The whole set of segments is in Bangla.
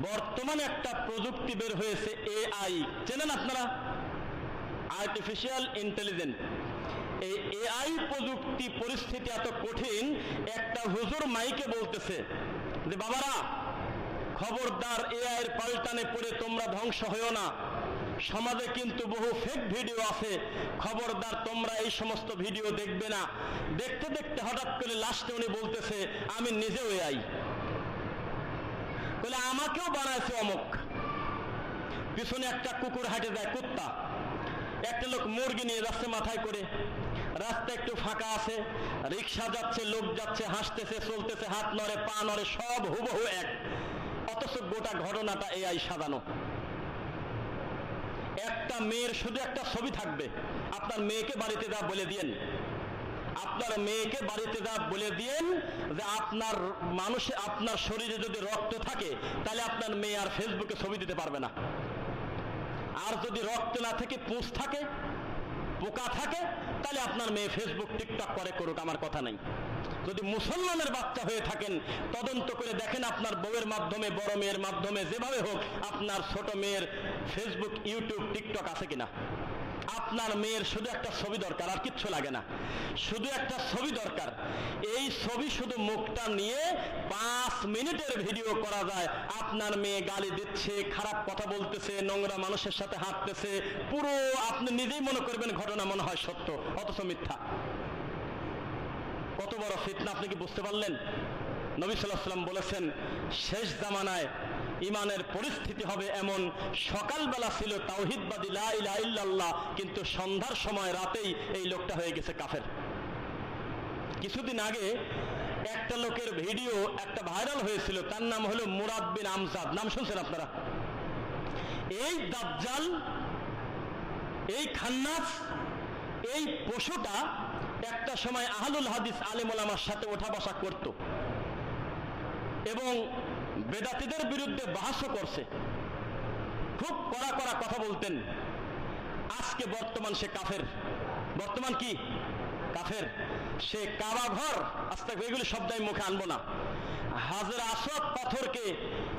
বর্তমানে একটা প্রযুক্তি বের হয়েছে এআই, চেনেন আপনারা? Artificial intelligence. এই এআই প্রযুক্তি পরিস্থিতি এত কঠিন, একটা হুজুর মাইকে বলতেছে যে বাবারা খবরদার এআই এর পাল্টানে পড়ে তোমরা ধ্বংস হয়েও না, সমাজে কিন্তু বহু ফেক ভিডিও আছে, খবরদার তোমরা এই সমস্ত ভিডিও দেখবে না। দেখতে দেখতে হঠাৎ করে লাস্টে উনি বলতেছে আমি নিজেও এআই, বলে আমাকেও বানাইছে অমুক। পিছনে একটা কুকুর হাঁটে যায়, কুত্তা, একটা লোক মুরগি নিয়ে যাচ্ছে মাথায় করে, রাস্তা একটু ফাঁকা আছে, রিক্সা যাচ্ছে, লোক যাচ্ছে, হাসতেছে, চলতেছে, হাত নড়ে, পা নড়ে, সব হুবহু এক, অথচ গোটা ঘটনাটা এআই সাজানো। একটা মেয়ের শুধু একটা ছবি থাকবে, আপনার মেয়েকে বাড়িতে যা বলে দিয়েন, আপনার মেয়েকে বাড়িতে যা বলে দিয়েন যে আপনার মানুষে আপনার শরীরে যদি রক্ত থাকে তাহলে আপনার মেয়ে আর ফেসবুকে ছবি দিতে পারবে না, আর যদি রক্ত না থেকে পুঁজ থাকে, পোকা থাকে, তাহলে আপনার মেয়ে ফেসবুক টিকটক করে, করুক, আমার কথা নাই। যদি মুসলমানের বাচ্চা হয়ে থাকেন তদন্ত করে দেখেন আপনার বউয়ের মাধ্যমে, বড় মেয়ের মাধ্যমে, যেভাবে হোক আপনার ছোট মেয়ের ফেসবুক, ইউটিউব, টিকটক আছে কিনা। আপনার মেয়ের শুধু একটা ছবি দরকার, আর কিচ্ছু লাগে না, শুধু একটা ছবি দরকার। এই ছবি শুধু মুখটা নিয়ে 5 মিনিটের ভিডিও করা যায়। আপনার মেয়ে গালি দিচ্ছে, খারাপ কথা বলতেছে, নোংরা মানুষের সাথে হাঁটতেছে, পুরো আপনি নিজেই মনে করবেন ঘটনা মনে হয় সত্য, অথচ মিথ্যা। কত বড় ফিতনা, আপনি কি বুঝতে পারলেন? নবী সাল্লাল্লাহু আলাইহি ওয়াসাল্লাম বলেছেন শেষ জামানায় ইমানের পরিস্থিতি হবে এমন, সকালবেলা ছিল তাওহীদবাদী লা ইলাহা ইল্লাল্লাহ, কিন্তু সন্ধ্যার সময় রাতেই এই লোকটা হয়ে গেছে কাফের। কিছুদিন আগে একটা লোকের ভিডিও একটা ভাইরাল হয়েছিল, তার নাম হলো মুরাদ বিন আমজাদ, নাম শুনছেন আপনারা? এই দাজ্জাল, এই খান্নাস, এই পশুটা একটা সময় আহলুল হাদিস আলেম ওলামার সাথে ওঠা বসা করত এবং বেদাতীদের বিরুদ্ধে বাহাসও করছে, খুব কড়া কড়া কথা বলতেন। আজকে বর্তমান সে কাফের, বর্তমান কি কাফের। সে কাবা ঘর, আস্তে এগুলি শব্দ আমি মুখে আনবো না, হাজরা আসওয়াদ পাথরকে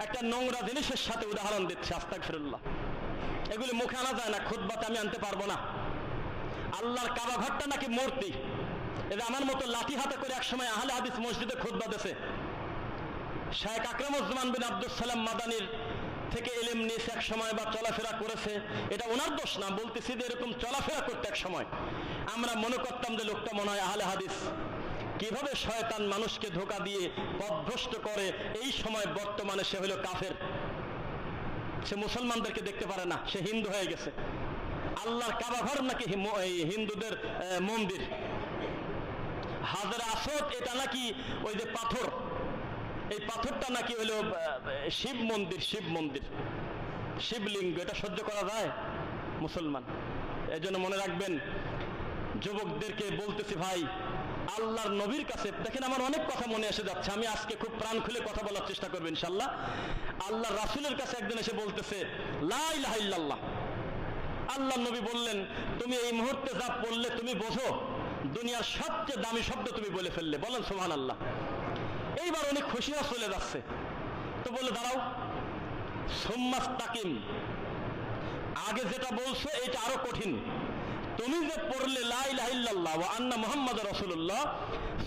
একটা নোংরা জিনিসের সাথে উদাহরণ দিচ্ছে, আস্তাগফিরুল্লাহ। এগুলি মুখে আনা যায় না, খুতবাতে আমি আনতে পারবো না। আল্লাহর কাবা ঘরটা নাকি মূর্তি। এটা আমার মতো লাঠি হাতে করে একসময় আহলে হাদিস মসজিদে খুতবা দিয়েছে। শায়েখ আকরামুজ্জামান বিন আব্দুস সালাম মাদানির থেকে ইলম নিয়েছে এক সময়, বা চলাফেরা করেছে, এটা ওনার দোষ না, বলতেছি যে এরকম চলাফেরা করতে এক সময় আমরা মনে করতাম যে লোকটা মনে হয় আহলে হাদিস। কিভাবে শয়তান মানুষকে ধোঁকা দিয়ে পথভ্রষ্ট করে, এই সময় বর্তমানে সে হলো কাফের। সে মুসলমানদেরকে দেখতে পারে না, সে হিন্দু হয়ে গেছে। আল্লাহর কাবা ঘর নাকি হিন্দুদের মন্দির। হাজরা আসওয়াদ এটা নাকি ওই যে পাথর, এই পাথরটা নাকি হলো শিব মন্দির, শিব মন্দির, শিবলিঙ্গ। এটা সহ্য করা যায় মুসলমান? এজন্য মনে রাখবেন, যুবকদেরকে বলতেছি ভাই, আল্লাহর নবীর কাছে দেখেন, আমার অনেক কথা মনে এসে যাচ্ছে, আমি আজকে খুব প্রাণ খুলে কথা বলার চেষ্টা করবো ইনশাআল্লাহ। আল্লাহর রাসূলের কাছে একজন এসে বলতেছে লা ইলাহা ইল্লাল্লাহ। আল্লাহ নবী বললেন তুমি এই মুহূর্তে যা পড়লে তুমি বোঝো, দুনিয়ার সবচেয়ে দামি শব্দ তুমি বলে ফেললে, বলেন সুবহানাল্লাহ। এইবার উনি খুশি হয়ে চলে যাচ্ছে, তো বলে দাঁড়াও, সুম্মাস্তাকিম, আগে যেটা বলছো এটা আরো কঠিন। তুমি যে পড়লে লা ইলাহা ইল্লাল্লাহ ওয়া আন্না মুহাম্মাদুর রাসূলুল্লাহ,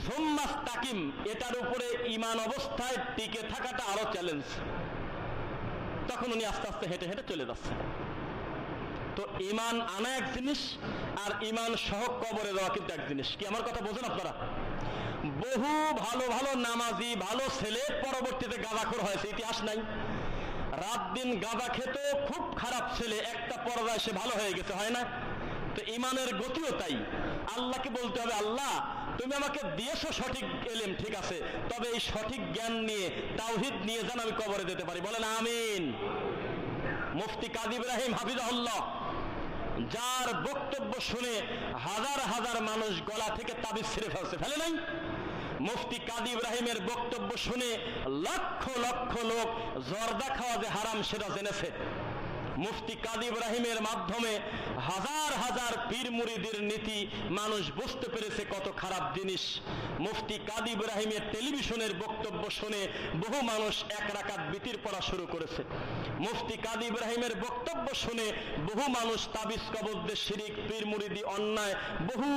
সুম্মাস্তাকিম, এটার উপরে ঈমান অবস্থায় টিকে থাকাটা আরো চ্যালেঞ্জ। তখন উনি আস্তে আস্তে হেঁটে হেঁটে চলে যাচ্ছে। তো ঈমান আনা এক জিনিস, আর ঈমান সহ কবরে দেওয়া কিন্তু এক জিনিস। কি আমার কথা বোঝেন আপনারা? বহু ভালো ভালো নামাজি ভালো ছেলে পরবর্তীতে গাঁজাখোর হয়েছে, ইতিহাস নাই? রাত দিন গাঁজা খেত, খুব খারাপ ছেলে, একটা পর্যায়ে সে ভালো হয়ে গেছে, হয় না? তো ঈমানের গতিও তাই। আল্লাহকে বলতে হবে আল্লাহ তুমি আমাকে দিয়েছো সঠিক ইলম, ঠিক আছে, তবে এই সঠিক জ্ঞান নিয়ে, তাওহীদ নিয়ে যেন আমি কবরে যেতে পারি, বলেন আমিন। মুফতি কাজী ইব্রাহিম হাফিজাহুল্লাহ, যার বক্তব্য শুনে হাজার হাজার মানুষ গলা থেকে তাবিজ ছিঁড়ে ফেলছে, ফেলে নাই? মুফতি কাজী ইব্রাহিমের বক্তব্য শুনে লক্ষ লক্ষ লোক জর্দা খাওয়া যে হারাম সেটা জেনেছে। মুফতি কাজী ইব্রাহিমের মাধ্যমে হাজার হাজার পীর মুরিদের নীতি মানুষ বুঝতে পেরেছে কত খারাপ জিনিস। মুফতি কাজী ইব্রাহিমের টেলিভিশনের বক্তব্য শুনে বহু মানুষ এক রাকাত বিতির পড়া শুরু করেছে। মুফতি কাজী ইব্রাহিমের বক্তব্য শুনে বহু মানুষ তাবিজ কবজদের শিরিক, পীর মুরিদি, অন্যায় বহু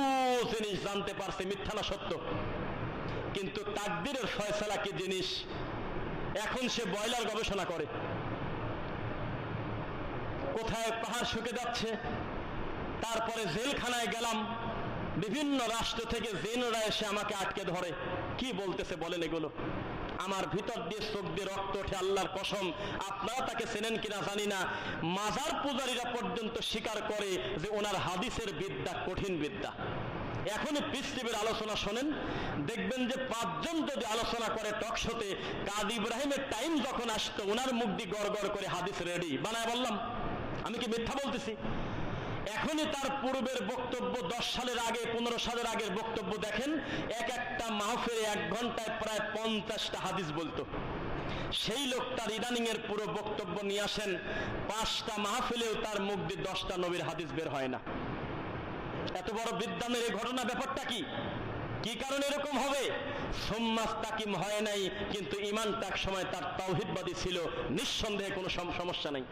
জিনিস জানতে পারছে, মিথ্যা না সত্য। কিন্তু তাকদীরের ফয়সালা কি জিনিস, এখন সে বয়লার গবেষণা করে। কোথায় পাহাড় শুকে যাচ্ছে, তারপরে জেলখানায় গেলাম, বিভিন্ন রাষ্ট্র থেকে জিনরা এসে আমাকে আটকে ধরে। কি বলতেছে বলেন এগুলো? আমার ভিতর দিয়ে চোখ দিয়ে রক্ত ওঠে, আল্লাহর কসম। আপনারা তাকে চেনেন কিনা জানি না, মাজার পূজারীরা পর্যন্ত স্বীকার করে যে ওনার হাদিসের বিদ্যা কঠিন বিদ্যা। এখনই পিস টিভির আলোচনা শোনেন, দেখবেন যে 5 জন যদি আলোচনা করে টক শোতে, কাজী ইব্রাহিমের টাইম যখন আসতো ওনার মুখ দিয়ে গড় গড় করে হাদিস রেডি বানায়। বললাম আমি কি মিথ্যা বলতেছি? এখনই তার পূর্বের বক্তব্য 10 সালের আগে, 15 সালের আগের বক্তব্য দেখেন, এক একটা মাহফিলে 1 ঘন্টায় প্রায় 50টা হাদিস বলতো। সেই লোকটার ইদানিং এর পুরো বক্তব্য নিয়ে আসেন, 5টা মাহফিলেও তার মুখ দিয়ে 10টা নবীর হাদিস বের হয় না। এত বড় বিদ্যানের এই ঘটনা, ব্যাপারটা কি? কি কারণে এরকম হবে? সুম্মাস্তাকিম হয় নাই, কিন্তু ইমানটা এক সময় তার তাওহীদবাদী ছিল, নিঃসন্দেহে কোনো সমস্যা নাই।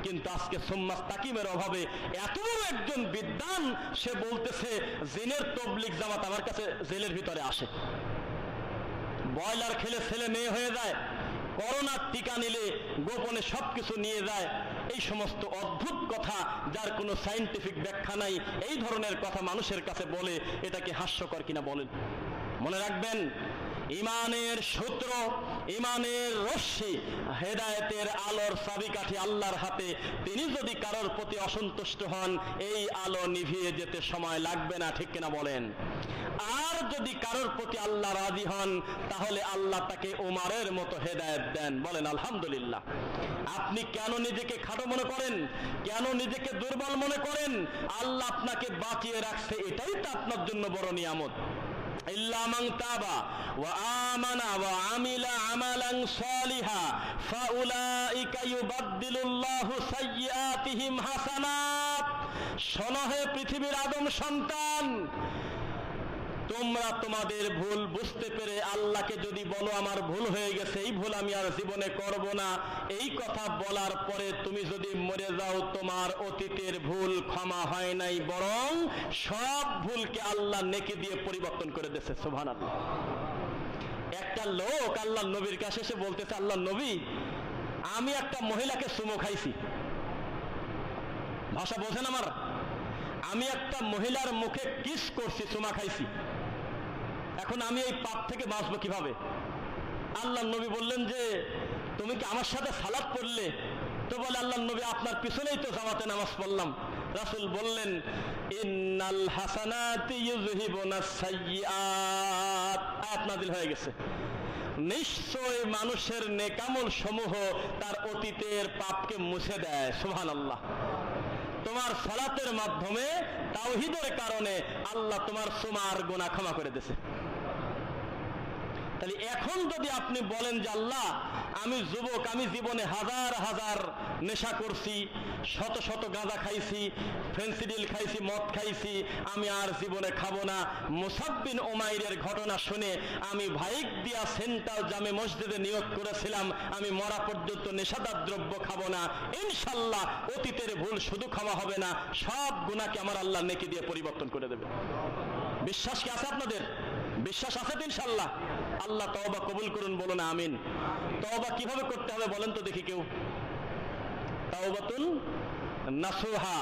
কিন্তু আজকে সুম্মাস্তাকিমের অভাবে এত বড় একজন বিদ্বান, সে বলতেছে জিনের তবলিগ জামাত আমার কাছে জেলের ভিতরে আসে, বয়লার খেলে ছেলে মেয়ে হয়ে যায়, করোনার টিকা নিলে গোপনে সবকিছু নিয়ে যায়। এই সমস্ত অদ্ভুত কথা, যার কোনো সায়েন্টিফিক ব্যাখ্যা নাই, এই ধরনের কথা মানুষের কাছে বলে, এটা কি হাস্যকর কিনা বলেন? মনে রাখবেন, ইমানের সূত্র, ইমানের রশ্মি, হেদায়েতের আলোর চাবিকাঠি আল্লাহর হাতে। তিনি যদি কারোর প্রতি অসন্তুষ্ট হন, এই আলো নিভিয়ে যেতে সময় লাগবে না, ঠিক কিনা বলেন? আর যদি কারোর প্রতি আল্লাহ রাজি হন, তাহলে আল্লাহ তাকে উমারের মতো হেদায়েত দেন। বলেন আলহামদুলিল্লাহ। আপনি কেন নিজেকে খাটো মনে করেন? কেন নিজেকে দুর্বল মনে করেন? আল্লাহ আপনাকে বাঁচিয়ে রাখছে, এটাই তো আপনার জন্য বড় নিয়ামত। ইল্লা মান তাবা ওয়া আমানা ওয়া আমিলা আমালান সালিহা ফাউলাইকা ইউবাদদিলুল্লাহু সাইয়্যাতিহিম হাসানাত। শোনো হে পৃথিবীর আদম সন্তান, তোমরা তোমাদের ভুল বুঝতে পেরে আল্লাহকে যদি বলো আমার ভুল হয়ে গেছে, এই ভুল আমি আর জীবনে করব না, এই কথা বলার পরে তুমি যদি মরে যাও, তোমার অতীতের ভুল ক্ষমা হয় নাই, বরং সব ভুলকে আল্লাহ নেকি দিয়ে পরিবর্তন করে দিয়েছে। সুবহানাল্লাহ। একটা লোক আল্লাহ নবীর কাছে এসে বলতেছে, আল্লাহ নবী, আমি একটা মহিলাকে চুমো খাইছি। ভাষা বোঝেন আমার? আমি একটা মহিলার মুখে কিস করছি, চুমা খাইছি। এখন আমি এই পাপ থেকে বাঁচবো কিভাবে? আল্লাহ নবী বললেন যে তুমি কি আমার সাথে সালাত পড়লে? তো বলে আল্লাহ নবী, আপনার পিছনেই তো জামাতে নামাজ পড়লাম। রাসূল বললেন, ইন্নাল হাসানাতি ইউযহিবুনাস সাইয়্যাত। আয়াত নাযিল হয়ে গেছে। নিশ্চয় মানুষের নেকামল সমূহ তার অতীতের পাপকে মুছে দেয়। সুবহানাল্লাহ। তোমার সালাতের মাধ্যমে, তাওহীদের কারণে আল্লাহ তোমার সুমার গুনাহ ক্ষমা করে দিয়েছে। তাহলে এখন যদি আপনি বলেন যে আল্লাহ, আমি যুবক, আমি জীবনে হাজার হাজার নেশা করছি, শত শত গাঁজা খাইছি, ফেন্সিডিল খাইছি, মদ খাইছি, আমি আর জীবনে খাবো না। মুসাব বিন উমাইরের ঘটনা শুনে আমি ভাইক দিয়া সেন্ট্রাল জামে মসজিদে নিয়োগ করেছিলাম, আমি মরা পর্যন্ত নেশাদার দ্রব্য খাবো না। ইনশাল্লাহ অতীতের ভুল শুধু ক্ষমা হবে না, সব গুনাহকে আমার আল্লাহ নেকি দিয়ে পরিবর্তন করে দেবে। বিশ্বাস কি আছে আপনাদের? বিশ্বাস আছে তো ইনশাল্লাহ? আল্লাহ তওবা কবুল করুন, বলুন আমিন। তওবা কিভাবে করতে হবে বলেন তো দেখি কেউ? তাওবাতুন নাসুহা।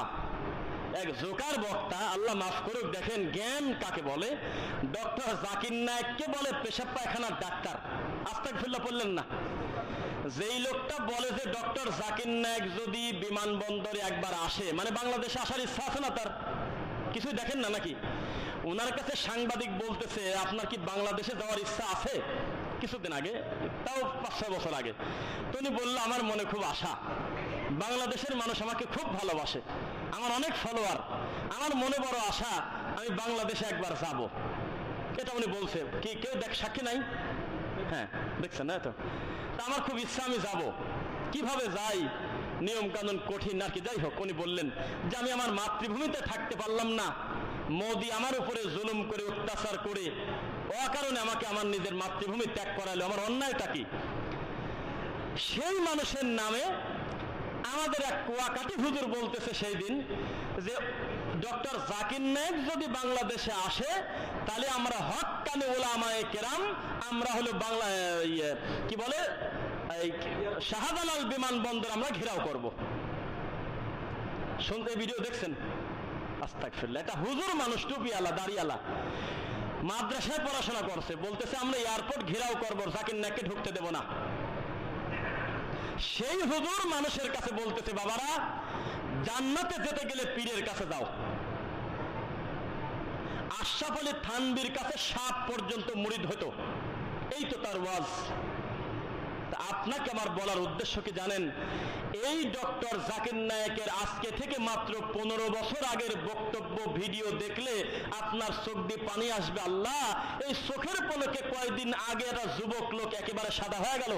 এক জোকার বক্তা, আল্লাহ মাফ করুক, দেখেন জ্ঞান কাকে বলে। ডক্টর জাকির নায়েককে বলে পেশাব পায়খানার ডাক্তার। আস্তাগফিরুল্লাহ বললেন না? যেই লোকটা বলে যে ডক্টর জাকির নায়েক যদি বিমানবন্দরে একবার আসে, মানে বাংলাদেশে আসার ইচ্ছা আছে না তার? কিছুই দেখেন না নাকি? ওনার কাছে সাংবাদিক বলতেছে, আপনার কি বাংলাদেশে যাওয়ার ইচ্ছা আছে? কিছুদিন আগে, তাও 5-6 বছর আগে। তো উনি বললো, আমার মনে খুব আশা, বাংলাদেশের মানুষ আমাকে খুব ভালোবাসে, আমার অনেক ফলোয়ার, আমার মনে বড় আশা আমি বাংলাদেশে একবার যাব। এটা উনি বলছে। কি কেউ সাক্ষী নাই? হ্যাঁ, দেখছেন না? তো আমার খুব ইচ্ছা আমি যাব। কিভাবে যাই? নিয়ম কানুন কঠিন আর কি, যাই হোক, উনি বললেন যে আমি আমার মাতৃভূমিতে থাকতে পারলাম না, মোদি আমার উপরে জুলুম করে অত্যাচার করে অকারণে আমাকে আমার নিজের মাতৃভূমি ত্যাগ করালো, আমার অন্যায়টা কি? সেই মানুষের নামে আমাদের এক কুয়াকাটি হুজুর বলতেছে সেই দিন যে ডক্টর জাকির নায়েক যদি বাংলাদেশে আসে তাহলে আমরা হক্কানি উলামায়ে কেরাম, আমরা হলো বাংলা কি বলে শাহজালাল বিমানবন্দর আমরা ঘেরাও করব। শুনতে ভিডিও দেখছেন? আস্তাগফিরুল্লাহ, এটা হুজুর মানুষ, টুপিওয়ালা দাড়িওয়ালা, মাদ্রাসায় পড়াশোনা করছে, বলতেছে আমরা এয়ারপোর্ট ঘেরাও করব, জাকির নায়েককে ঢুকতে দেব না। সেই হুজুর মানুষের কাছে বলতেছে বাবারা জান্নাতে যেতে গেলে পীরের কাছে যাও। আশরাফ আলী থানভীর কাছে সাপ পর্যন্ত মুরিদ হতো, এই তো তার ওয়াজ। আপনাকে আমার বলার উদ্দেশ্য কি জানেন? এই ডক্টর জাকির নায়েকের আজকে থেকে মাত্র 15 বছর আগের বক্তব্য ভিডিও দেখলে আপনার চোখ দিয়ে পানি আসবে। আল্লাহ, এই চোখের পলকে কয়েকদিন আগে একটা যুবক লোক একেবারে সাদা হয়ে গেল।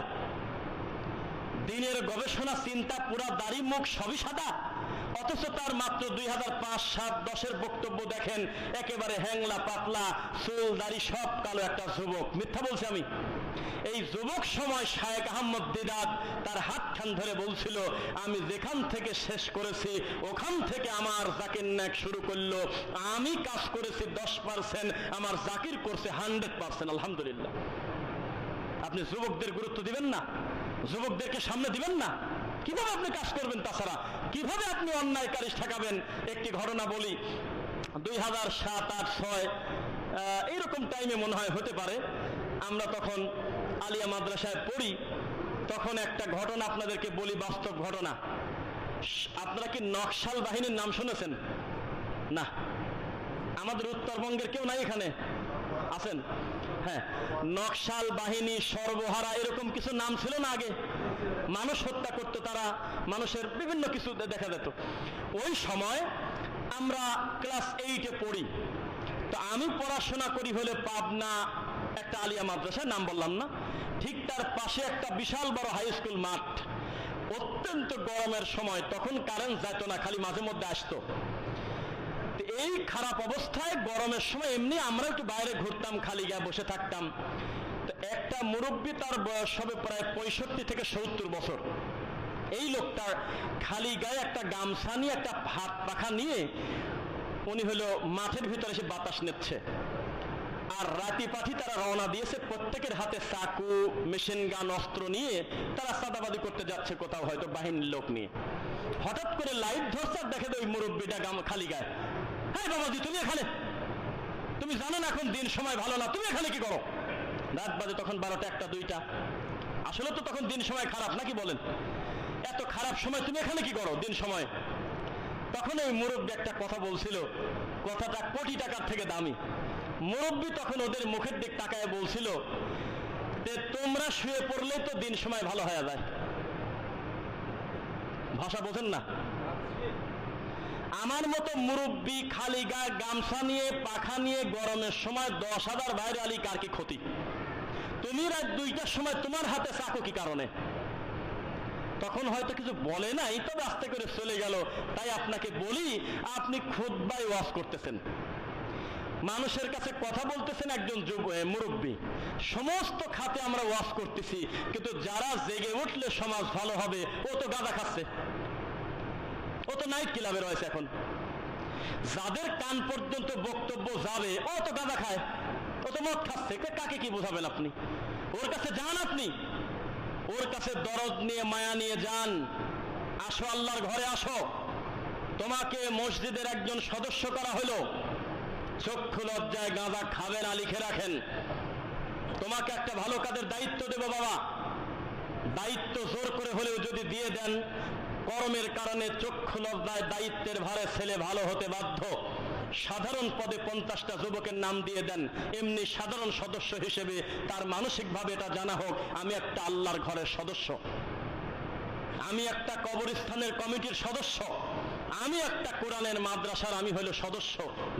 দিনের গবেষণা চিন্তা পুরা দাড়ি মুখ সবই সাদা, অথচ তার মাত্র 2005, 7, 10-এর বক্তব্য দেখেন একেবারে হ্যাংলা পাতলা, চুল দাড়ি সব কালো একটা যুবক। মিথ্যা বলছি আমি? এই যুবক সময় শায়েখ আহমদ দিদাত তার হাতখান ধরে বলছিল আমি যেখান থেকে শেষ করেছি ওখান থেকে আমার জাকির নায়েক শুরু করলো, আমি কাজ করেছি 10%, আমার জাকির করছে 100%। আলহামদুলিল্লাহ। আপনি যুবকদের গুরুত্ব দিবেন না? যুবকদেরকে সামনে দিবেন না? কিভাবে আপনি কাজ করবেন? তাছাড়া কিভাবে আপনি অন্যায়কারী ঠেকাবেন? একটি ঘটনা বলি, 2007, 8, 6 এইরকম টাইমে মনে হয় হতে পারে, আমরা তখন আলিয়া মাদ্রাসায় পড়ি। তখন একটা ঘটনা আপনাদেরকে বলি, বাস্তব ঘটনা। আপনারা কি নকশাল বাহিনীর নাম শুনেছেন? না, আমাদের উত্তরবঙ্গের কেউ নাই এখানে? আছেন? হ্যাঁ, নকশাল বাহিনী, সর্বহারা, এরকম কিছু নাম ছিল না আগে? মানুষ হত্যা করতো তারা, মানুষের বিভিন্ন কিছু দেখা যেত। ওই সময় আমরা ক্লাস 8-এ পড়ি। তো আমি পড়াশোনা করি হলে পাবনা একটা আলিয়া মাদ্রাসা, নাম বললাম না, ঠিক তার পাশে একটা বিশাল বড় হাই স্কুল মাঠ। অত্যন্ত গরমের সময়, তখন কারেন্ট যেত না, খালি মাঝে মধ্যে আসতো। এই খারাপ অবস্থায় গরমের সময় এমনি আমরা একটু বাইরে ঘুরতাম, খালি গায়ে বসে থাকতাম। তো একটা মুরব্বী, তার বয়স হবে প্রায় 65 থেকে 70 বছর। এই লোকটার খালি গায়ে একটা গামছা নিয়ে, একটা হাত পাখা নিয়ে উনি হলো মাঠের ভিতরে এসে বাতাস নিচ্ছে। আর রাতি পাঠি তারা রওনা দিয়েছে, প্রত্যেকের হাতে চাকু, মেশিন গান, অস্ত্র নিয়ে তারা চাঁদাবাজি করতে যাচ্ছে কোথাও, হয়তো বাহিনীর লোক নিয়ে। হঠাৎ করে লাইট ধরছে, দেখে ওই মুরব্বীটা খালি গায়ে। হ্যাঁ বাবাজি, তুমি এখানে? তুমি জানো না এখন দিন সময় ভালো না, তুমি এখানে কি করো? রাত বাজে তখন 12টা, 1টা, 2টা। আসলে তো তখন দিন সময় খারাপ, নাকি বলেন? এত খারাপ সময় তুমি এখানে কি করো দিন সময়? তখন ওই মুরব্বী একটা কথা বলছিল, কথাটা কোটি টাকার থেকে দামি। মুরব্বী তখন ওদের মুখের দিক তাকায় বলছিল যে তোমরা শুয়ে পড়লে তো দিন সময় ভালো হয়ে যায়। ভাষা বোঝেন না? আমার মতো মুরব্বী খালি গায়ে গামছা নিয়ে, পাখা নিয়ে, গরমের সময় 10,000 বাইরে আলী, কার কি ক্ষতি? তুমি রাত 2টার সময় তোমার হাতে চাকু কি কারণে? তখন হয়তো কিছু বলে নাই, তবে আস্তে করে চলে গেল। তাই আপনাকে বলি, আপনি খুতবায় ওয়াজ করতেছেন, মানুষের কাছে কথা বলতেছেন, একজন মুরব্বী। সমস্ত খাতে আমরা ওয়াজ করতেছি, কিন্তু যারা জেগে উঠলে সমাজ ভালো হবে, ও তো গাঁজা খাচ্ছে, ও তো নাইট ক্লাবে রয়েছে এখন। যাদের কান পর্যন্ত বক্তব্য যাবে, ও তো গাঁজা খায়, ও তো মদ খাচ্ছে। কাকে কি বোঝাবেন আপনি? ওর কাছে যান, আপনি ওর কাছে দরদ নিয়ে, মায়া নিয়ে যান। আসো, আল্লাহর ঘরে আসো। তোমাকে মসজিদের একজন সদস্য করা হলো, চক্ষু লজ্জায় গাঁজা খাবেন না, লিখে রাখেন। তোমাকে একটা ভালো কাজের দায়িত্ব দেব বাবা, দায়িত্ব জোর করে হলেও যদি দিয়ে দেন, কর্মের কারণে চক্ষু লজ্জায় দায়িত্বের ভারে ছেলে ভালো হতে বাধ্য। সাধারণ পদে 50টা যুবকের নাম দিয়ে দেন, এমনি সাধারণ সদস্য হিসেবে তার মানসিকভাবে এটা জানা হোক আমি একটা আল্লাহর ঘরের সদস্য, আমি একটা কবরস্থানের কমিটির সদস্য, আমি একটা কোরআনের মাদ্রাসার আমি হলো সদস্য।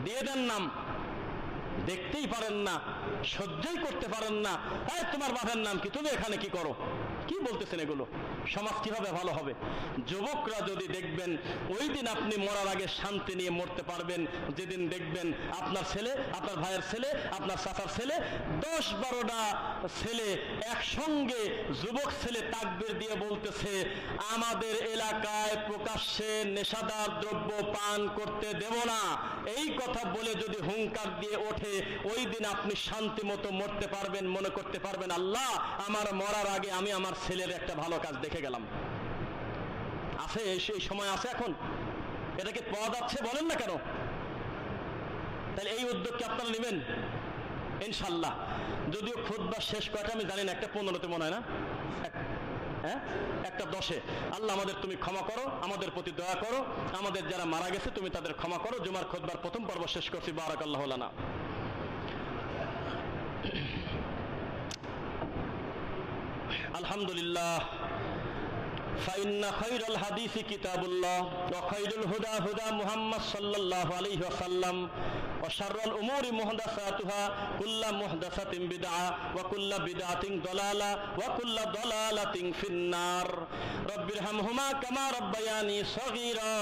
দিয়ে দেন নাম। দেখতেই পারেন না, সহ্যই করতে পারেন না। তোমার বাবার নাম কি? তুমি এখানে কি করো? কি বলতেছেন এগুলো? সমাজ কিভাবে ভালো হবে? যুবকরা যদি দেখবেন ওই দিন আপনি মরার আগে শান্তি নিয়ে মরতে পারবেন যেদিন দেখবেন আপনার ছেলে, আপনার ভাইয়ের ছেলে, আপনার চাচার ছেলে, 10-12টা ছেলে একসঙ্গে, যুবক ছেলে তাকবীর দিয়ে বলতেছে, আমাদের এলাকায় প্রকাশ্যে নেশাদার দ্রব্য পান করতে দেব না, এই কথা বলে যদি হুঙ্কার দিয়ে ওঠে, ওই দিন আপনি শান্তি মতো মরতে পারবেন, মনে করতে পারবেন আল্লাহ আমার মরার আগে আমি আমার ছেলের একটা ভালো কাজ দেখে গেলাম। আছে এই সময় আছে এখন? এটা কি পাওয়া যাচ্ছে? বলেন না কেন? তাহলে এই উদ্যোগ কি আপনারা নেবেন ইনশাল্লাহ? যদিও খুতবা শেষ কয়টা আমি জানি না, একটা 15তে মনে হয় না, হ্যাঁ একটা 10-এ। আল্লাহ আমাদের তুমি ক্ষমা করো, আমাদের প্রতি দয়া করো, আমাদের যারা মারা গেছে তুমি তাদের ক্ষমা করো। জুমার খুতবার প্রথম পর্ব শেষ করছি। বারাকাল্লাহু লানা। আলহামদুলিল্লাহ। فإن خير الحديث كتاب الله وخير الهدى هدى محمد صلى الله عليه وسلم وشر الأمور محدثاتها كل محدثة بدعة وكل بدعة ضلالة وكل ضلالة في النار رب ارحمهما كما ربياني صغيرا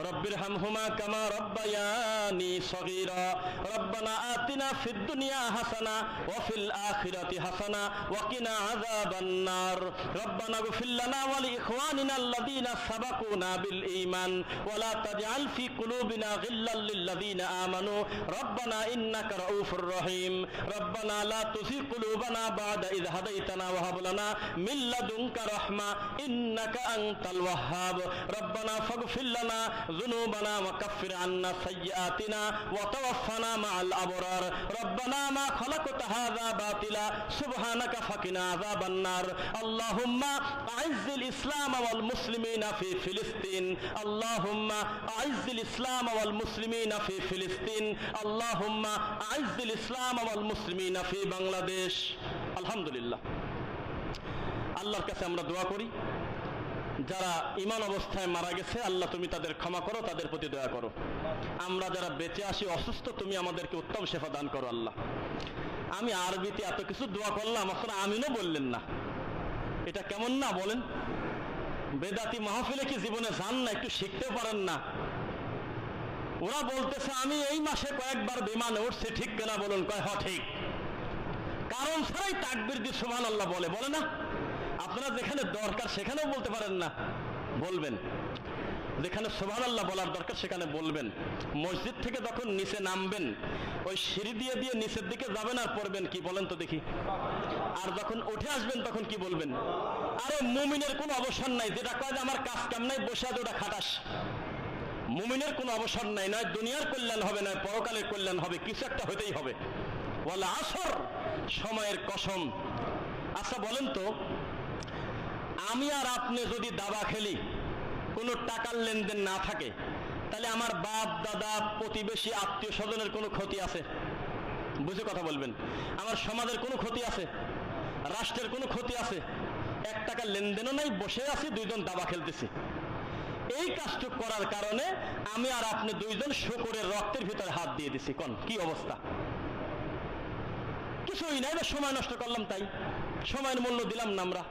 رب ارحمهما كما ربياني صغيرا ربنا آتنا في الدنيا حسنة وفي الآخرة حسنة وقنا عذاب النار ربنا اغفر لنا ولإخواننا الذين سبقونا بالإيمان ولا تجعل في قلوبنا غلا للذين آمنوا ربنا إنك رؤوف رحيم ربنا لا تزغ قلوبنا بعد إذ هديتنا وهب لنا من لدنك رحمة إنك أنت الوهاب ربنا فاغفر لنا ذنوبنا وكفر عنا سيئاتنا وتوفنا مع الأبرار ربنا ما خلقت هذا باطلا سبحانك فقنا عذاب النار اللهم أعز الإسلام والمسلمين في فلسطين اللهم أعز الإسلام والمسلمين في فلسطين اللهم أعز الإسلام والمسلمين في বাংলাদেশ। আলহামদুলিল্লাহ। আল্লাহর কাছে আমরা দোয়া করি, যারা ঈমান অবস্থায় মারা গেছে আল্লাহ তুমি তাদের ক্ষমা করো, তাদের প্রতি দয়া করো। আমরা যারা বেঁচে আছি অসুস্থ, তুমি আমাদেরকে উত্তম শেফা দান করো আল্লাহ। আমি আরবিতে এত কিছু দোয়া করলাম, আসলে আমিনও বললেন না, এটা কেমন না বলেন? বেদাতি মাহফিলে কি জীবনে যান না, একটু শিখতে পারেন না? ওরা বলতেছে আমি এই মাসে কয়েকবার বিমানে উঠছি, ঠিক কিনা বলুন? কয় হ ঠিক। কারণ ছাড়াই তাকবীর দিয়ে সুবহানাল্লাহ বলে, বলে না? আপনারা যেখানে দরকার সেখানেও বলতে পারেন না, বলবেন। যেখানে সুবহানাল্লাহ বলার দরকার সেখানে বলবেন। মসজিদ থেকে যখন নিচে নামবেন, ওই সিঁড়ি দিয়ে দিয়ে নিচের দিকে যাবেন আর পড়বেন কি বলেন তো দেখি? আর যখন উঠে আসবেন তখন কি বলবেন? আরে মুমিনের কোনো অবসর নাই, যেটা কয় যে আমার কাজ কাম নাই, বসে আছে ওটা খাটাস। মুমিনের কোনো অবসর নাই, নয় দুনিয়ার কল্যাণ হবে, নয় পরকালের কল্যাণ হবে, কিছু একটা হতেই হবে। ওয়াল আসর, সময়ের কসম। আচ্ছা বলেন তো, আমি আর আপনি যদি দাবা খেলি, কোনো টাকার লেনদেন না থাকে, তাহলে আমার বাপ দাদা প্রতিবেশী আত্মীয় স্বজনের কোনো ক্ষতি আছে? বুঝে কথা বলবেন। আমার সমাজের কোনো ক্ষতি আছে? রাষ্ট্রের কোনো ক্ষতি আছে? 1 টাকার লেনদেনও নাই, বসে আছি, দুইজন দাবা খেলতেছি। এই কাজটুক করার কারণে আমি আর আপনি দুইজন শুকরের রক্তের ভিতরে হাত দিয়ে দিছি। কোন কি অবস্থা? কিছুই নাই, সময় নষ্ট করলাম, তাই সময়ের মূল্য দিলাম না আমরা।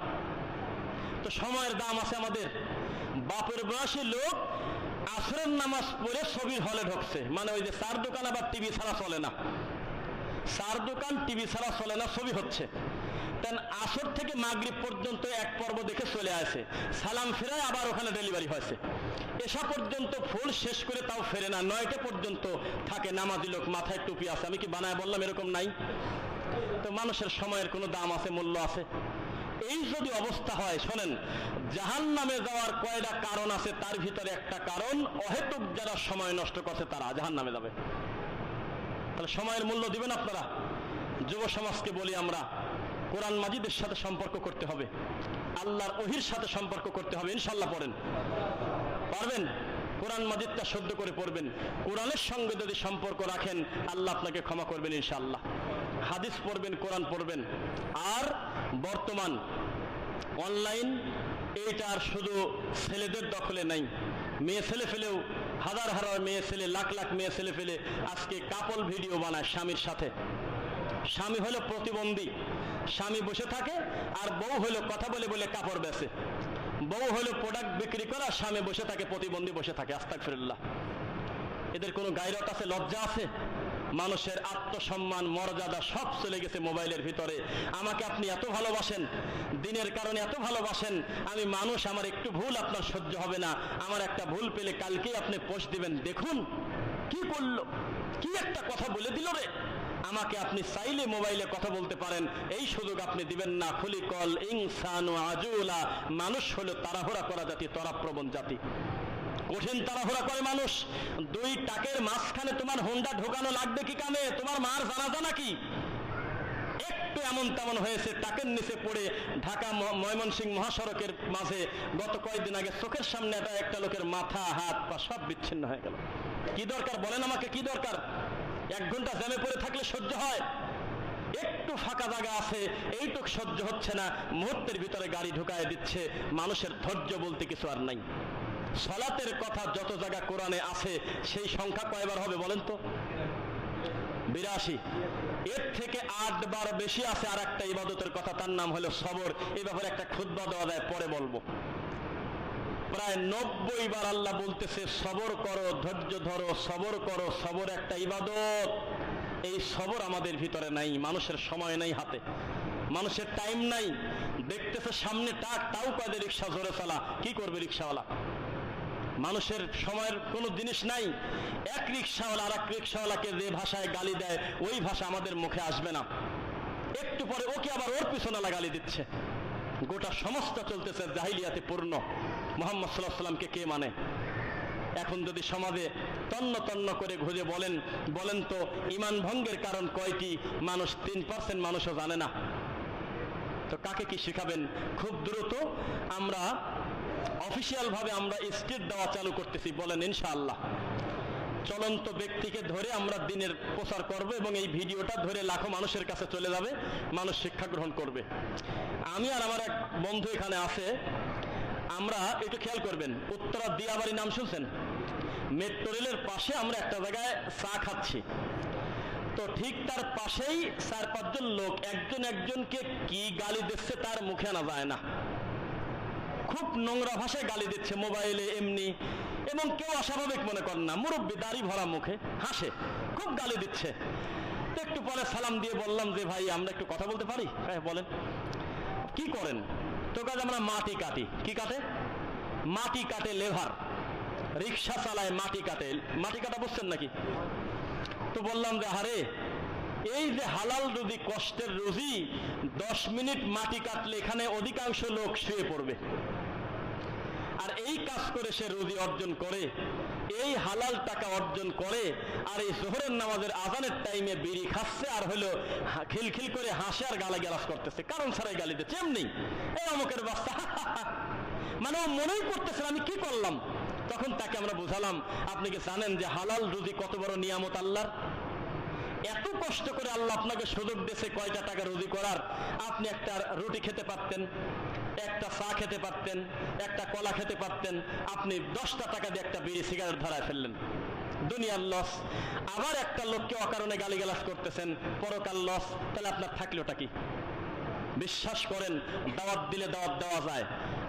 তো সময়ের দাম আছে আমাদের। বাপের বয়সী লোক আসরের নামাজ পড়ে ছবির হলে ঢুকছে, মানে ওই যে চার দোকান আবার টিভি ছাড়া চলে না, চার দোকান টিভি ছাড়া চলে না, ছবি হচ্ছে। আসর থেকে মাগরিব পর্যন্ত এক পর্ব দেখে চলে আসে, সালাম ফেরায় আবার ওখানে ডেলিভারি হয়েছে। এসা পর্যন্ত ফুল শেষ করে তাও ফেরে না, 9টা পর্যন্ত থাকে নামাজি লোক, মাথায় টুপি আছে। আমি কি বানায় বললাম এরকম নাই? তো মানুষের সময়ের কোনো দাম আছে, মূল্য আছে? এই যদি অবস্থা হয়, শোনেন, জাহান্নামে যাওয়ার কয়টা কারণ আছে, তার ভিতরে একটা কারণ অহেতুক যারা সময় নষ্ট করছে তারা জাহান্নামে যাবে। তাহলে সময়ের মূল্য দিবেন আপনারা? যুব সমাজকে বলি আমরা, কোরআন মাজিদের সাথে সম্পর্ক করতে হবে, আল্লাহর ওহির সাথে সম্পর্ক করতে হবে। ইনশাল্লাহ পড়েন, পারবেন? কোরআন মাজিদটা শুদ্ধ করে পড়বেন। কোরআনের সঙ্গে যদি সম্পর্ক রাখেন, আল্লাহ আপনাকে ক্ষমা করবেন ইনশাআল্লাহ। হাদিস পড়বেন, কোরআন পড়বেন। আর বর্তমান অনলাইন, এইটা আর শুধু ছেলেদের দখলে নাই, মেয়ে ছেলে ফেলেও, হাজার হাজার মেয়ে ছেলে, লাখ লাখ মেয়ে ছেলে ফেলে আজকে কাপল ভিডিও বানায় স্বামীর সাথে। স্বামী হলো প্রতিবন্ধী, স্বামী বসে থাকে আর বউ হলো কথা বলে বলে কাপড় বেচে। বউ হলো প্রোডাক্ট বিক্রি করা, স্বামী বসে থাকে, প্রতিবন্ধী বসে থাকে। আস্তাগফিরুল্লাহ। এদের কোনো গায়রত আছে, লজ্জা আছে? মানুষের আত্মসম্মান, মর্যাদা সব চলে গেছে মোবাইলের ভিতরে। আমাকে আপনি এত ভালোবাসেন, দিনের কারণে এত ভালোবাসেন, আমি মানুষ, আমার একটু ভুল আপনার সহ্য হবে না, আমার একটা ভুল পেলে কালকেই আপনি পোস্ট দিবেন, দেখুন কি করলো, কি একটা কথা বলে দিল রে। আমাকে আপনি চাইলে মোবাইলে কথা বলতে পারেন, এই সুযোগ আপনি দিবেন না। খুলিকল ইনসানু আজুলা, মানুষ হলো তাড়াহুড়া করা জাতি, তরাপ্রবণ জাতি। কঠিন তাড়াহুড়া করে মানুষ। দুই টাকের মাঝখানে তোমার হোন্ডা ঢোকানো লাগবে কি কামে? তোমার মার জানাজা নাকি? একটু এমন তেমন হয়েছে, টাকের নিচে পড়ে ঢাকা ময়মনসিংহ মহাসড়কের মাঝে গত কয়েকদিন আগে চোখের সামনে একটা লোকের মাথা, হাত পা সব বিচ্ছিন্ন হয়ে গেল। কি দরকার বলেন আমাকে, কি দরকার? 1 ঘন্টা জ্যামে পড়ে থাকলে সহ্য হয়? একটু ফাঁকা জায়গা আছে, এইটুক সহ্য হচ্ছে না, মুহূর্তের ভিতরে গাড়ি ঢুকায় দিচ্ছে। মানুষের ধৈর্য বলতে কিছু আর নাই। সালাতের কথা যত জায়গা কোরআনে আছে, সেই সংখ্যা কয়বার হবে বলেন তো? 82। এর থেকে 8 বার বেশি আছে আর একটা ইবাদতের কথা, তার নাম হলো সবর। এই ব্যাপারে একটা খুতবা দেওয়া যায়, পরে বলবো। প্রায় 90 বার আল্লাহ বলতেছে সবর করো, ধৈর্য ধরো, সবর করো। সবর একটা ইবাদত। এই সবর আমাদের ভিতরে নাই। মানুষের সময় নাই হাতে, মানুষের টাইম নাই। দেখতেছে সামনে টাক, তাও কয়দের রিক্সা জোরে চালা, কি করবে রিক্সাওয়ালা? মানুষের সময়ের কোনো জিনিস নাই। এক রিক্সাওয়ালা আর এক রিক্সাওয়ালাকে যে ভাষায় গালি দেয়, ওই ভাষা আমাদের মুখে আসবে না। একটু পরে ওকে আবার ওর পিছনেলা গালি দিচ্ছে। গোটা সমস্ত চলতেছে জাহিলিয়াতে পূর্ণ। মুহাম্মদ সাল্লাল্লাহু আলাইহি ওয়াসাল্লামকে কে মানে? এখন যদি সমাজে তন্ন তন্ন করে খুঁজে বলেন তো ঈমান ভঙ্গের কারণ কয়টি? মানুষ 3% মানুষও জানে না। তো কাকে কি শিখাবেন? খুব দ্রুত আমরা অফিসিয়াল ভাবে আমরা স্ট্রিট দেওয়া চালু করতেছি, বলেন ইনশাআল্লাহ। চলন্ত ব্যক্তিকে ধরে আমরা দিনের প্রচার করব এবং এই ভিডিওটা ধরে লাখো মানুষের কাছে চলে যাবে, মানুষ শিক্ষা গ্রহণ করবে। আমি আর আমার এক বন্ধু এখানে আছে, আমরা একটু খেয়াল করবেন, উত্তরা দিয়াবাড়ি নাম শুনছেন? মেট্রো রেলের পাশে আমরা একটা জায়গায় চা খাচ্ছি। তো ঠিক তার পাশেই 4-5 জন লোক একজন একজনকে কি গালি দিচ্ছে তার মুখে আনা যায় না। খুব নোংরা ভাষায় গালি দিচ্ছে, মোবাইলে এমনি, এবং কেউ অস্বাভাবিক মনে করেন না। মুরব্বী, দাড়ি ভরা, মুখে হাসে, খুব গালি দিচ্ছে। তো একটু পরে সালাম দিয়ে বললাম যে ভাই আমরা একটু কথা বলতে পারি? হ্যাঁ বলেন। কি করেন? তো কাজ আমরা মাটি কাটি। কি কাটে? মাটি কাটে, লেভার, রিক্সা চালায়, মাটি কাটে। মাটি কাটা বুঝছেন নাকি? তো বললাম যে আরে এই যে হালাল রুজি, কষ্টের রুজি, 10 মিনিট মাটি কাটলে এখানে অধিকাংশ লোক শুয়ে পড়বে। আর এই কাজ করে সে রুজি অর্জন করে, এই হালাল টাকা অর্জন করে, আর এই জোহরের নামাজের আজানের টাইমে বিড়ি খাচ্ছে, আর হলো খিলখিল করে হাসে আর গালাগালাজ করতেছে, কারণ ছাড়াই গালি দিচ্ছে। এমনি এই অমুকের বাচ্চা, মানে ও মনেই করতেছে আমি কি করলাম। তখন তাকে আমরা বুঝালাম, আপনি কি জানেন যে হালাল রুজি কত বড় নিয়ামত আল্লাহর? এত কষ্ট করে আল্লাহ আপনাকে সুযোগ দিয়েছে কয়টা টাকা রুজি করার। আপনি একটা রুটি খেতে পারতেন, একটা চা খেতে পারতেন, একটা কলা খেতে পারতেন, আপনি 10টা টাকা দিয়ে একটা বিড়ি সিগারেট ধরায় ফেললেন, দুনিয়ার লস। আবার একটা লোককে অকারণে গালিগালাজ করতেছেন, পরকাল লস। তাহলে আপনার থাকলোটা কি? বিশ্বাস করেন, দাওয়াত দিলে দাওয়াত দেওয়া যায়।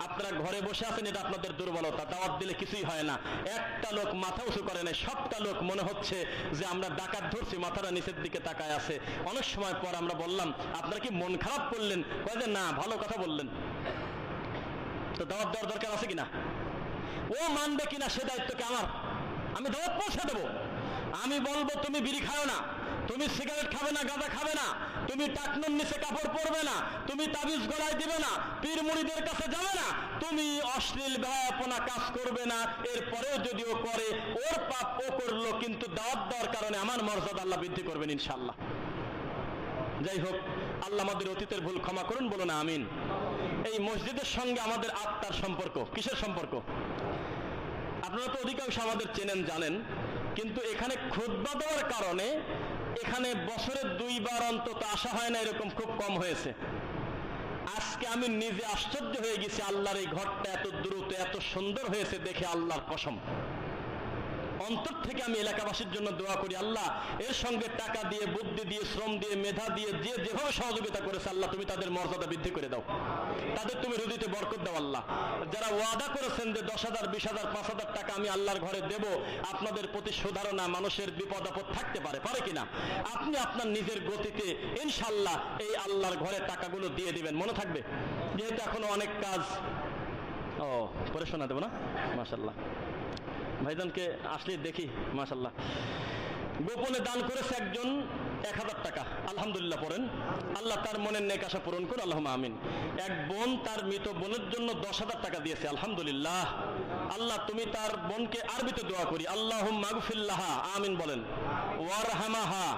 আপনারা ঘরে বসে আছেন, এটা আপনাদের দুর্বলতা। দাওয়াত দিলে কিছুই হয় না। একটা লোক মাথা উঁচু করে নেই, সবটা লোক মনে হচ্ছে যে আমরা ডাকাত ধরছি, মাথাটা নিচের দিকে তাকায় আছে। অনেক সময় পর আমরা বললাম আপনারা কি মন খারাপ করলেন? কয় যে না, ভালো কথা বললেন। তো দাওয়াত দেওয়ার দরকার আছে কিনা? ও মানবে কিনা সে দায়িত্ব কি আমার? আমি দাওয়াত পৌঁছে দেবো। আমি বলবো তুমি বিড়ি খাও না, তুমি সিগারেট খাবে না, গাঁজা খাবে না, তুমি টাকনুর নিচে কাপড় পরবে না, তুমি তাবিজ গলায় দিবে না, পীর মুড়িদের কাছে যাবে না, তুমি অশ্লীল বেহায়াপনা কাজ করবে না। এরপরেও যদি ও করে, ওর পাপ ও করলো, কিন্তু দাওয়াত দেওয়ার কারণে আমার মর্যাদা আল্লাহ বৃদ্ধি করবেন ইনশাআল্লাহ। যাই হোক, আল্লাহ আমাদের অতীতের ভুল ক্ষমা করুন, বলো না আমিন। এই মসজিদের সঙ্গে আমাদের আত্মার সম্পর্ক, কিসের সম্পর্ক? আপনারা তো অধিকাংশ আমাদের চেনেন, জানেন, কিন্তু এখানে খুতবা দেওয়ার কারণে এখানে বছরে 2 বার অন্তত আসা হয় না, এরকম খুব কম হয়েছে। আজকে আমি নিজে আশ্চর্য হয়ে গেছি, আল্লাহর এই ঘরটা এত দ্রুত এত সুন্দর হয়েছে দেখে, আল্লাহর কসম। অন্তর থেকে আমি এলাকাবাসীর জন্য দোয়া করি, আল্লাহ এর সঙ্গে টাকা দিয়ে, বুদ্ধি দিয়ে, শ্রম দিয়ে, মেধা দিয়ে যে যেভাবে সহযোগিতা করেছে আল্লাহ তুমি তাদের মর্যাদা বৃদ্ধি করে দাও, তাদের তুমি রুজিতে বরকত দাও আল্লাহ। যারা ওয়াদা করেছেন যে 10,000, 20,000, 5,000 টাকা আমি আল্লাহর ঘরে দেব, আপনাদের প্রতি সুধারণা, মানুষের বিপদ আপদ থাকতে পারে, পারে কিনা? আপনি আপনার নিজের গতিতে ইনশাআল্লাহ এই আল্লাহর ঘরে টাকাগুলো দিয়ে দিবেন, মনে থাকবে। যেহেতু এখনো অনেক কাজ, পরে শোনা দেবো না, মাশাআল্লাহ ভাইজানকে আসলে দেখি, মাশাআল্লাহ গোপনে দান করেছে একজন 1,000 টাকা, আলহামদুলিল্লাহ পড়েন, আল্লাহ তার মনের নেক আশা পূরণ করুন, আল্লাহুম্মা আমিন। এক বোন তার মৃত বোনের জন্য 10,000 টাকা দিয়েছে, আলহামদুলিল্লাহ। আল্লাহ তুমি তার বোনকে আরবিতে দোয়া করি, আল্লাহুম্মা আগফির লাহা, আমিন বলেন, ওয়ারহামাহা।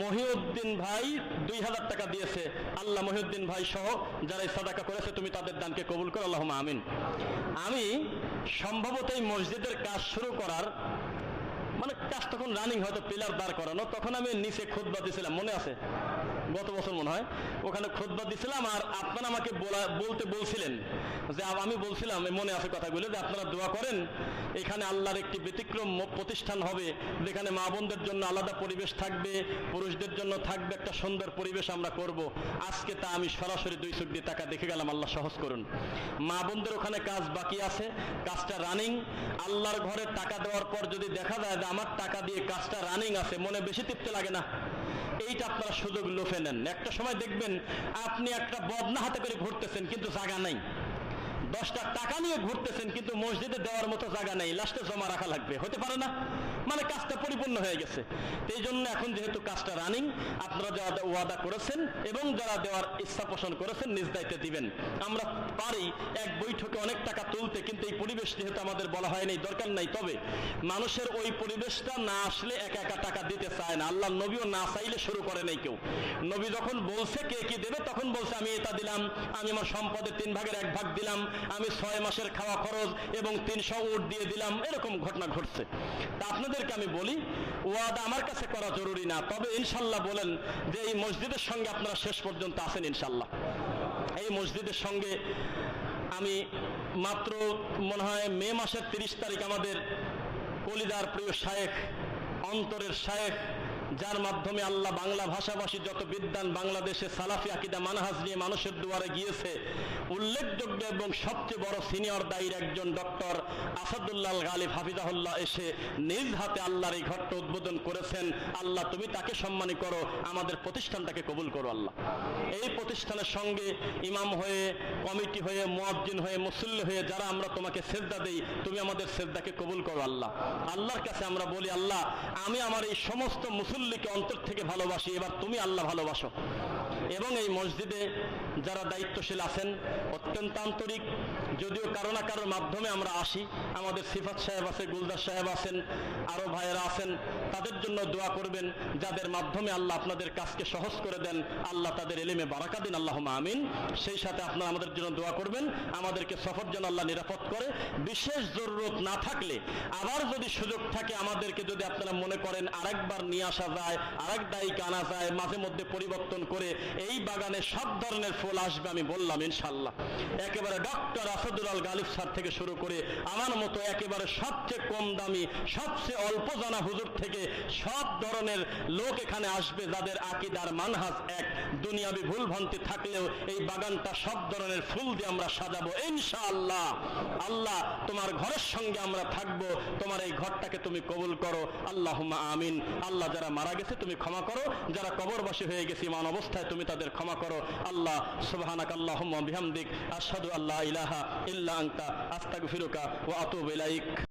মহিউদ্দিন ভাই 2,000 টাকা দিয়েছে, আল্লাহ মহিউদ্দিন ভাই সহ যারা সাদাকা করেছে তুমি তাদের দানকে কবুল করো, আল্লাহুম্মা আমিন। আমি সম্ভবত এই মসজিদের কাজ শুরু করার কাজ তখন রানিং, হয়তো পিলার দাঁড় করানো, তখন আমি নিচে খুতবা দিছিলাম, মনে আছে? গত বছর মনে হয় ওখানে খুতবা দিছিলাম, আর আপনারা আমাকে বলতে বলছিলেন যে, আমি বলছিলাম, মনে আছে কথাগুলো, যে আপনারা দোয়া করেন এখানে আল্লাহর একটি ব্যতিক্রম প্রতিষ্ঠান হবে, যেখানে মা বোনদের জন্য আলাদা পরিবেশ থাকবে, পুরুষদের জন্য থাকবে একটা সুন্দর পরিবেশ আমরা করব। আজকে তা আমি সরাসরি 2 চোখ দিয়ে টাকা দেখে গেলাম, আল্লাহ সহজ করুন। মা বোনদের ওখানে কাজ বাকি আছে, কাজটা রানিং। আল্লাহর ঘরে টাকা দেওয়ার পর যদি দেখা যায় যে আমার টাকা দিয়ে কাজটা রানিং আছে, মনে বেশি তৃপ্তি লাগে না? এইটা আপনারা সুযোগ লোফে নেন। একটা সময় দেখবেন আপনি একটা বদনা হাতে করে ঘুরতেছেন কিন্তু জায়গা নাই, 10টা টাকা নিয়ে ঘুরতেছেন কিন্তু মসজিদে দেওয়ার মতো জায়গা নেই, লাস্টে জমা রাখা লাগবে, হতে পারে না? কাজটা পরিপূর্ণ হয়ে গেছে। এই জন্য এখন যেহেতু কাজটা রানিং, আপনারা যারা ওয়াদা করেছেন এবং যারা দেওয়ার ইচ্ছা পোষণ করেছেন নিজ দায়িত্বে দিবেন। আমরা পারি এক বৈঠকে অনেক টাকা তুলতে, কিন্তু এই পরিবেশ যেহেতু আমাদের বলা হয়নি, দরকার নাই। তবে মানুষের ওই পরিবেশটা না আসলে একা একা টাকা দিতে চায় না। আল্লাহ নবীও না চাইলে শুরু করে নাই কেউ। নবী যখন বলছে কে কি দেবে, তখন বলছে আমি এটা দিলাম, আমি আমার সম্পদের 3 ভাগের 1 ভাগ দিলাম, আমি 6 মাসের খাওয়া খরচ এবং 300 উট দিয়ে দিলাম, এরকম ঘটনা ঘটছে। তা আপনাদেরকে আমি বলি, ওয়াদা আমার কাছে করা জরুরি না, তবে ইনশাল্লাহ বলেন যে এই মসজিদের সঙ্গে আপনারা শেষ পর্যন্ত আছেন ইনশাল্লাহ। এই মসজিদের সঙ্গে আমি মাত্র মনে হয় মে মাসের 30 তারিখ আমাদের কলিদার প্রিয় শায়েখ, অন্তরের শায়েখ, যার মাধ্যমে আল্লাহ বাংলা ভাষাভাষী যত বিদ্বান বাংলাদেশে সালাফি আকীদা মানহাজ নিয়ে মানুষের দুয়ারে গিয়েছে, উল্লেখযোগ্য এবং সবচেয়ে বড় সিনিয়র দায়ীর একজন ডক্টর আসাদুল্লাহ গালিব হাফিজাহুল্লাহ এসে নিজ হাতে আল্লাহর এই ঘরটা উদ্বোধন করেছেন। আল্লাহ তুমি তাকে সম্মানী করো, আমাদের প্রতিষ্ঠানটাকে কবুল করো আল্লাহ। এই প্রতিষ্ঠানের সঙ্গে ইমাম হয়ে, কমিটি হয়ে, মুয়াজ্জিন হয়ে, মুসল্লি হয়ে যারা আমরা তোমাকে সেজদা দেই, তুমি আমাদের সেজদাকে কবুল করো আল্লাহ। আল্লাহর কাছে আমরা বলি, আল্লাহ আমি আমার এই সমস্ত মুসল্লিকে অন্তর থেকে ভালোবাসি, এবার তুমি আল্লাহ ভালোবাসো। এবং এই মসজিদে যারা দায়িত্বশীল আছেন অত্যন্ত আন্তরিক, যদিও কারো না কারোর মাধ্যমে আমরা আসি, আমাদের সিফাত সাহেব আছে, গুলজার সাহেব আছেন, আরো ভাইয়েরা আছেন, তাদের জন্য দোয়া করবেন, যাদের মাধ্যমে আল্লাহ আপনাদের কাজকে সহজ করে দেন, আল্লাহ তাদের এলিমে বারাকা দিন, আল্লাহুম্মা আমিন। সেই সাথে আপনারা আমাদের জন্য দোয়া করবেন, আমাদেরকে সফর যেন আল্লাহ নিরাপদ করে। বিশেষ জরুরত না থাকলে, আবার যদি সুযোগ থাকে, আমাদেরকে যদি আপনারা মনে করেন আরেকবার নিয়ে আসা যায়, আরেক দায়িকা আনা যায়, মাঝে মধ্যে পরিবর্তন করে, এই বাগানে সব ধরনের ফুল আসবে আমি বললাম ইনশাআল্লাহ। একেবারে ডক্টর আসাদুল্লাহ গালিব স্যার থেকে শুরু করে আমার মতো একেবারে সবচেয়ে কম দামি, সবচেয়ে অল্প জানা হুজুর থেকে সব ধরনের লোক এখানে আসবে, যাদের আকীদার মানহাজ এক। দুনিয়াবি ভুল ভ্রান্তি থাকলেও এই বাগানটা সব ধরনের ফুল দিয়ে আমরা সাজাবো ইনশাআল্লাহ। আল্লাহ তোমার ঘরের সঙ্গে আমরা থাকবো, তোমার এই ঘরটাকে তুমি কবুল করো, আল্লাহুম্মা আমিন। আল্লাহ যারা মারা গেছে তুমি ক্ষমা করো, যারা কবরবাসী হয়ে গেছে ইমান অবস্থায় তুমি তাদের ক্ষমা করো আল্লাহ। সুবহানাকাল্লাহুম্মা বিহামদিক, আশহাদু আল্লা ইলাহা ইল্লা আনতা, আস্তাগফিরুকা ওয়া আতুবু ইলাইক।